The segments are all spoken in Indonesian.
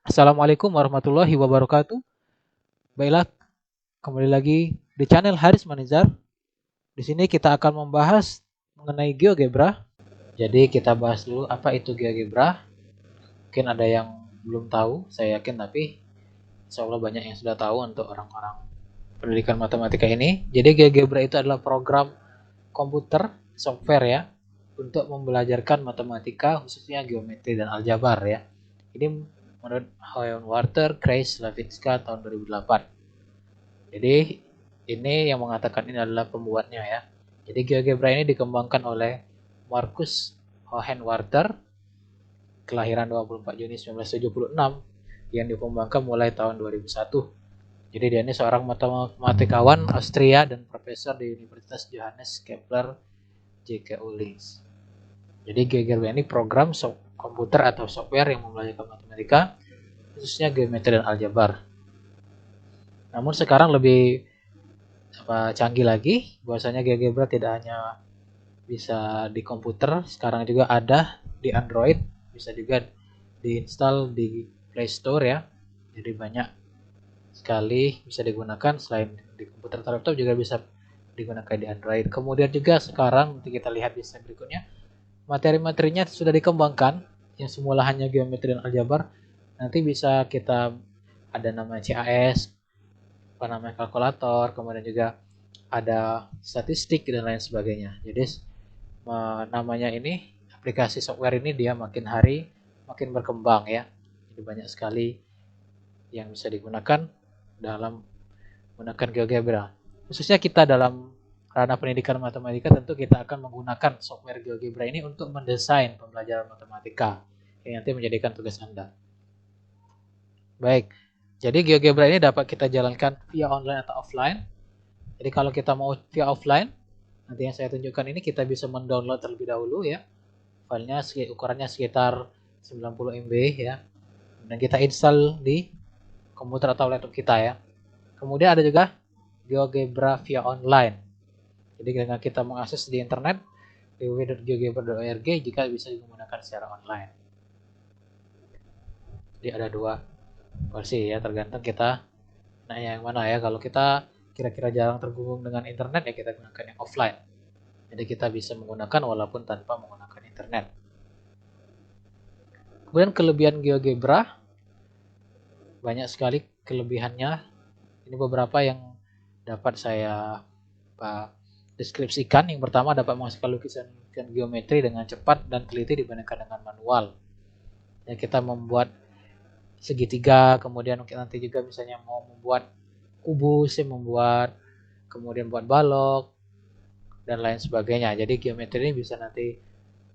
Assalamualaikum warahmatullahi wabarakatuh. Baiklah, kembali lagi di channel Haris Manizar. Di sini kita akan membahas mengenai GeoGebra. Jadi kita bahas dulu apa itu GeoGebra. Mungkin ada yang belum tahu, saya yakin, tapi insya Allah banyak yang sudah tahu untuk orang-orang pendidikan matematika ini. Jadi GeoGebra itu adalah program komputer, software ya, untuk membelajarkan matematika khususnya geometri dan aljabar ya. Ini menurut Howard Kreis Slaviska tahun 2008. Jadi ini yang mengatakan ini adalah pembuatnya ya. Jadi GeoGebra ini dikembangkan oleh Marcus Hohenwarter, kelahiran 24 Juni 1976, yang dikembangkan mulai tahun 2001. Jadi dia ini seorang matematikawan Austria dan profesor di Universitas Johannes Kepler JKU Linz. Jadi GeoGebra ini program komputer atau software yang membelajarkan matematika khususnya geometri dan aljabar. Namun sekarang lebih canggih lagi, bahwasanya GeoGebra tidak hanya bisa di komputer, sekarang juga ada di Android, bisa juga diinstal di Play Store ya. Jadi banyak sekali bisa digunakan, selain di komputer atau laptop juga bisa digunakan di Android. Kemudian juga sekarang nanti kita lihat di slide berikutnya, materi-materinya sudah dikembangkan, yang semula hanya geometri dan aljabar, nanti bisa kita ada namanya CAS, apa namanya kalkulator, kemudian juga ada statistik dan lain sebagainya. Jadi namanya ini aplikasi software ini dia makin hari makin berkembang ya. Jadi banyak sekali yang bisa digunakan dalam menggunakan GeoGebra. Khususnya kita dalam ranah pendidikan matematika, tentu kita akan menggunakan software GeoGebra ini untuk mendesain pembelajaran matematika yang nanti menjadikan tugas Anda. Baik, jadi GeoGebra ini dapat kita jalankan via online atau offline. Jadi kalau kita mau via offline, nanti yang saya tunjukkan ini kita bisa mendownload terlebih dahulu ya. Filenya ukurannya sekitar 90 MB ya. Dan kita install di komputer atau laptop kita ya. Kemudian ada juga GeoGebra via online. Jadi dengan kita mengakses di internet di www.geogebra.org jika bisa digunakan secara online. Jadi ada dua versi ya, tergantung kita yang mana ya. Kalau kita kira-kira jarang terhubung dengan internet ya kita gunakan yang offline. Jadi kita bisa menggunakan walaupun tanpa menggunakan internet. Kemudian kelebihan GeoGebra banyak sekali kelebihannya. Ini beberapa yang dapat saya deskripsikan. Yang pertama, dapat menghasilkan lukisan geometri dengan cepat dan teliti dibandingkan dengan manual. Ya, kita membuat segitiga, kemudian nanti juga misalnya mau membuat kubus, membuat kemudian buat balok dan lain sebagainya. Jadi geometri ini bisa nanti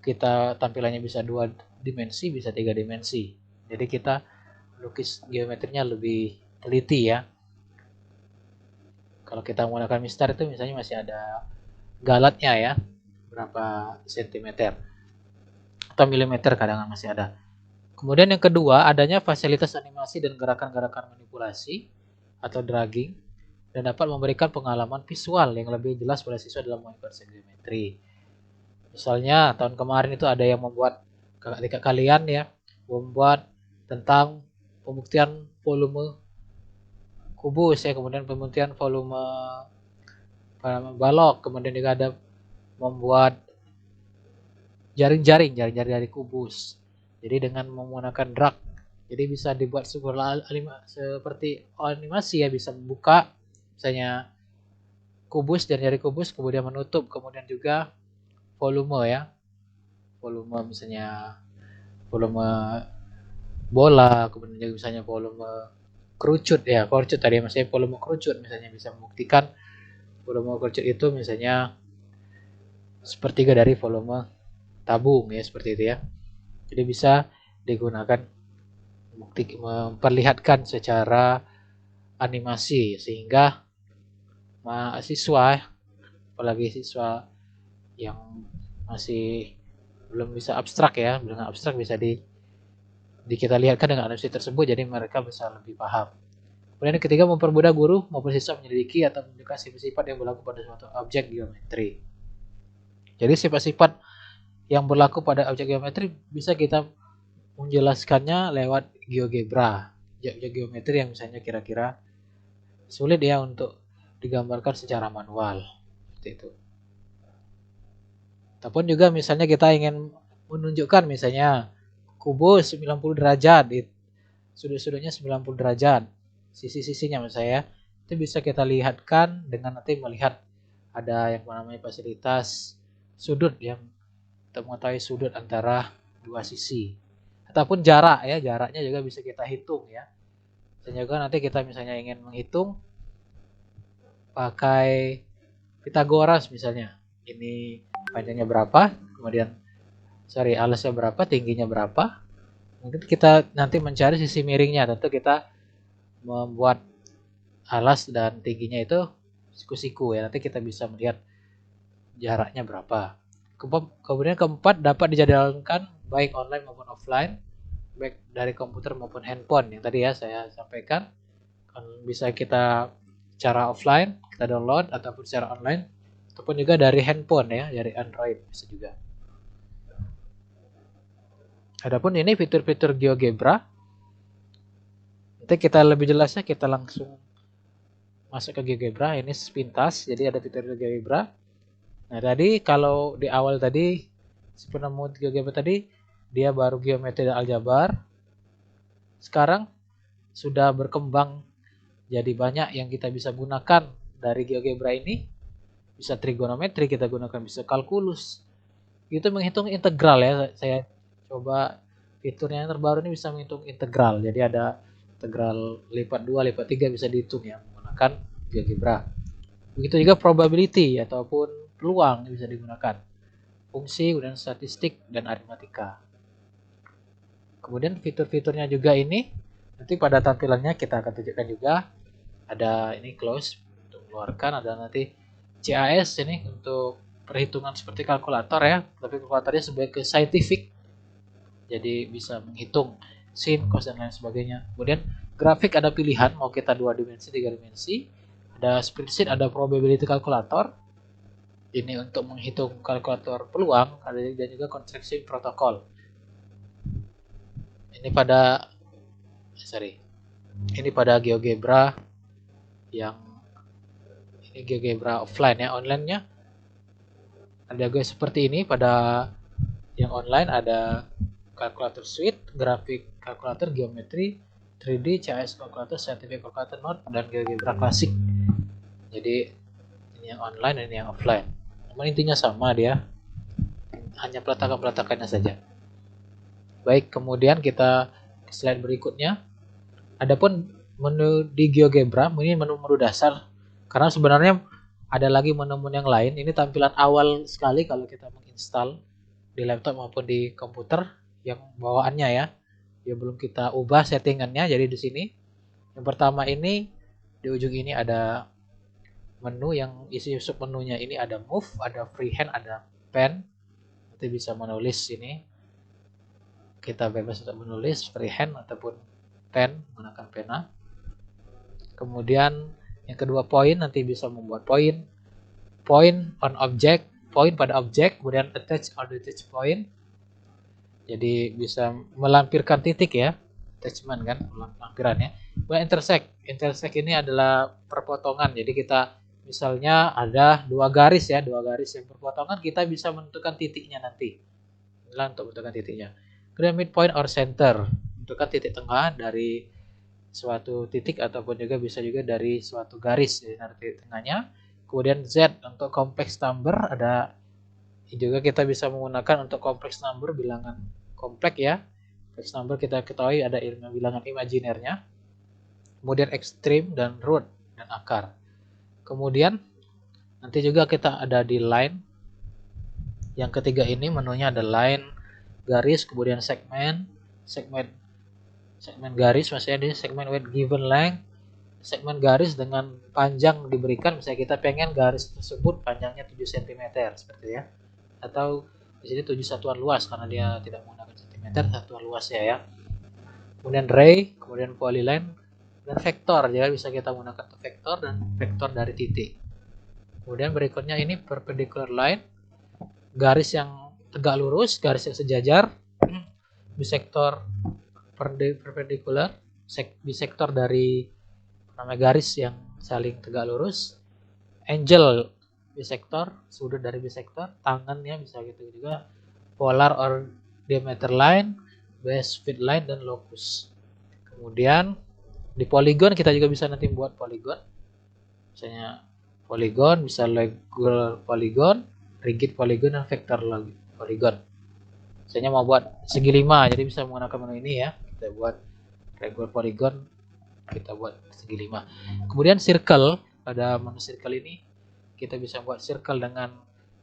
kita tampilannya bisa 2 dimensi, bisa 3 dimensi. Jadi kita lukis geometrinya lebih teliti ya. Kalau kita menggunakan mistar itu misalnya masih ada galatnya ya, berapa sentimeter atau milimeter kadang masih ada. Kemudian yang kedua, adanya fasilitas animasi dan gerakan-gerakan manipulasi atau dragging dan dapat memberikan pengalaman visual yang lebih jelas pada siswa dalam mengikuti geometri. Misalnya tahun kemarin itu ada yang membuat ketika kalian ya membuat tentang pembuktian volume kubus ya, kemudian pembuktian volume balok, kemudian juga ada membuat jaring-jaring dari kubus. Jadi dengan menggunakan drag, jadi bisa dibuat seperti animasi ya, bisa membuka misalnya kubus dan jari kubus, kemudian menutup, kemudian juga volume ya, volume misalnya volume bola, kemudian juga misalnya volume kerucut ya, kerucut tadi misalnya volume kerucut, misalnya bisa membuktikan volume kerucut itu misalnya sepertiga dari volume tabung ya, seperti itu ya. Jadi bisa digunakan memperlihatkan secara animasi sehingga mahasiswa, apalagi siswa yang masih belum bisa abstrak ya, belum abstrak bisa kita lihatkan dengan animasi tersebut, jadi mereka bisa lebih paham. Kemudian yang ketiga, mempermudah guru maupun siswa menyelidiki atau menunjukkan sifat-sifat yang berlaku pada suatu objek geometri. Jadi sifat-sifat yang berlaku pada objek geometri bisa kita menjelaskannya lewat GeoGebra, geometri yang misalnya kira-kira sulit ya untuk digambarkan secara manual seperti itu. Ataupun juga misalnya kita ingin menunjukkan misalnya kubus 90 derajat, sudut-sudutnya 90 derajat, sisi-sisinya misalnya, itu bisa kita lihatkan dengan nanti melihat ada yang namanya fasilitas sudut yang untuk mengetahui sudut antara dua sisi. Ataupun jarak ya, jaraknya juga bisa kita hitung ya. Dan juga nanti kita misalnya ingin menghitung pakai Pitagoras misalnya. Ini panjangnya berapa, kemudian alasnya berapa, tingginya berapa. Mungkin kita nanti mencari sisi miringnya, tentu kita membuat alas dan tingginya itu siku-siku ya. Nanti kita bisa melihat jaraknya berapa. Kemudian keempat, dapat dijadwalkan baik online maupun offline, baik dari komputer maupun handphone yang tadi ya saya sampaikan. Bisa kita secara offline kita download ataupun secara online, ataupun juga dari handphone ya, dari Android bisa juga. Adapun ini fitur-fitur GeoGebra, nanti kita lebih jelasnya kita langsung masuk ke GeoGebra. Ini sepintas, jadi ada fitur GeoGebra. Nah tadi kalau di awal tadi si penemu GeoGebra tadi dia baru geometri dan aljabar. Sekarang sudah berkembang jadi banyak yang kita bisa gunakan dari GeoGebra ini. Bisa trigonometri kita gunakan, bisa kalkulus. Itu menghitung integral ya. Saya coba fiturnya yang terbaru ini bisa menghitung integral. Jadi ada integral lipat 2, lipat 3 bisa dihitung ya menggunakan GeoGebra. Begitu juga probability ataupun peluang bisa digunakan. Fungsi, kemudian statistik dan aritmatika. Kemudian fitur-fiturnya juga ini nanti pada tampilannya kita akan tunjukkan juga. Ada ini close untuk mengeluarkan, ada nanti CAS ini untuk perhitungan seperti kalkulator ya, tapi kalkulatornya sebagai scientific. Jadi bisa menghitung sin, cos dan lain sebagainya. Kemudian grafik ada pilihan mau kita 2 dimensi, 3 dimensi. Ada spreadsheet, ada probability calculator. Ini untuk menghitung kalkulator peluang, ada dan juga construction protokol. Ini pada GeoGebra yang ini GeoGebra offline ya, online-nya ada guys seperti ini. Pada yang online ada kalkulator suite, grafik kalkulator, geometri, 3D, CAS kalkulator, scientific calculator node, dan GeoGebra klasik. Jadi ini yang online dan ini yang offline. Namun intinya sama dia, hanya peletakan-peletakannya saja. Baik, kemudian kita ke slide berikutnya. Adapun menu di GeoGebra, ini menu-menu dasar. Karena sebenarnya ada lagi menu-menu yang lain. Ini tampilan awal sekali kalau kita menginstal di laptop maupun di komputer yang bawaannya ya. Ya belum kita ubah settingannya. Jadi di sini yang pertama ini di ujung ini ada menu yang isi sub menunya ini ada move, ada freehand, ada pen. Nanti bisa menulis ini. Kita bebas untuk menulis freehand ataupun pen menggunakan pena. Kemudian yang kedua poin, nanti bisa membuat poin on object, poin pada objek, kemudian attach or detach point. Jadi bisa melampirkan titik ya, attachment kan, lampirannya. Kemudian intersect ini adalah perpotongan. Jadi kita misalnya ada dua garis yang berpotongan, kita bisa menentukan titiknya nanti. Inilah untuk menentukan titiknya. Kemudian midpoint or center, menentukan titik tengah dari suatu titik ataupun juga bisa juga dari suatu garis dari titik tengahnya. Kemudian Z untuk complex number, ada juga kita bisa menggunakan untuk complex number bilangan kompleks ya. Complex number kita ketahui ada bilangan imajinernya. Kemudian extreme dan root dan akar. Kemudian nanti juga kita ada di line. Yang ketiga ini menunya ada line, garis, kemudian segmen garis, maksudnya di segmen with given length, segmen garis dengan panjang diberikan, misalnya kita pengen garis tersebut panjangnya 7 cm seperti ya, atau di sini 7 satuan luas karena dia tidak menggunakan cm, satuan luasnya ya. Kemudian ray, kemudian polyline dan vektor, jadi bisa kita menggunakan vektor dan vektor dari titik. Kemudian berikutnya ini perpendicular line, garis yang tegak lurus, garis yang sejajar, bisektor perpendicular, bisektor dari garis yang saling tegak lurus, angle bisektor, sudut dari bisektor, tangannya bisa gitu juga, polar or diameter line, base fit line, dan locus. Kemudian di poligon kita juga bisa nanti buat poligon, misalnya poligon bisa regular polygon, rigid polygon, dan vector polygon. Misalnya mau buat segi 5, jadi bisa menggunakan menu ini ya, kita buat regular polygon, kita buat segi 5. Kemudian circle, pada menu circle ini kita bisa buat circle dengan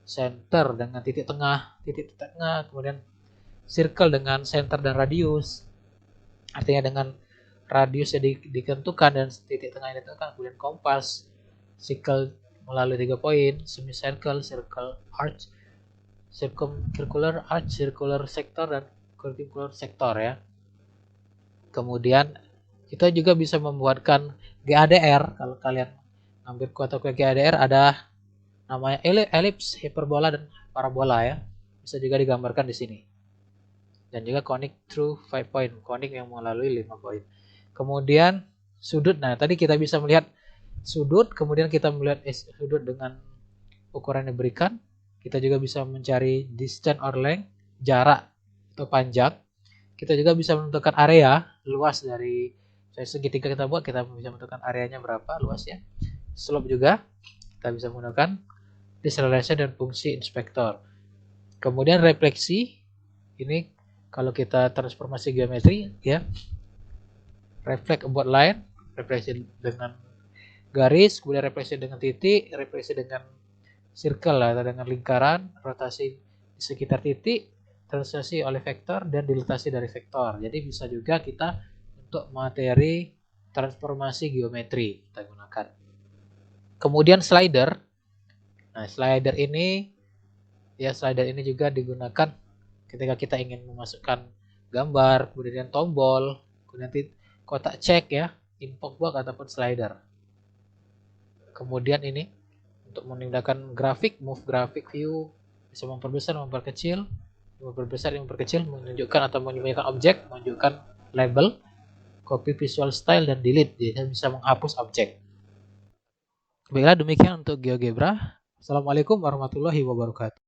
center dengan titik tengah, kemudian circle dengan center dan radius, artinya dengan radius yang ditentukan dan titik tengah yang ditentukan, kemudian kompas, circle melalui 3 poin, semicircle, circle arch, circumcircular arch, circular sector, dan circular sector ya. Kemudian kita juga bisa membuatkan GADR. Kalau kalian ambil kuota GADR ada namanya elips, hiperbola, dan parabola ya. Bisa juga digambarkan di sini. Dan juga conic through 5 point, conic yang melalui 5 poin. Kemudian sudut. Nah, tadi kita bisa melihat sudut, kemudian kita melihat sudut dengan ukuran yang diberikan. Kita juga bisa mencari distance or length, jarak atau panjang. Kita juga bisa menentukan area, luas dari segitiga kita buat, kita bisa menentukan areanya berapa luasnya. Slope juga kita bisa menggunakan deceleration dan fungsi inspektor. Kemudian refleksi, ini kalau kita transformasi geometri ya, reflect about line, refleksi dengan garis, kemudian refleksi dengan titik, refleksi dengan circle atau dengan lingkaran, rotasi di sekitar titik, translasi oleh vektor, dan dilatasi dari vektor. Jadi bisa juga kita untuk materi transformasi geometri kita gunakan. Kemudian slider. Nah, slider ini juga digunakan ketika kita ingin memasukkan gambar, kemudian tombol, kemudian kotak cek ya, input box ataupun slider. Kemudian ini untuk memindahkan grafik, move graphic view, bisa memperbesar, memperkecil, menunjukkan atau menyembunyikan objek, menunjukkan label, copy visual style, dan delete. Jadi bisa menghapus objek. Baiklah, demikian untuk GeoGebra. Assalamualaikum warahmatullahi wabarakatuh.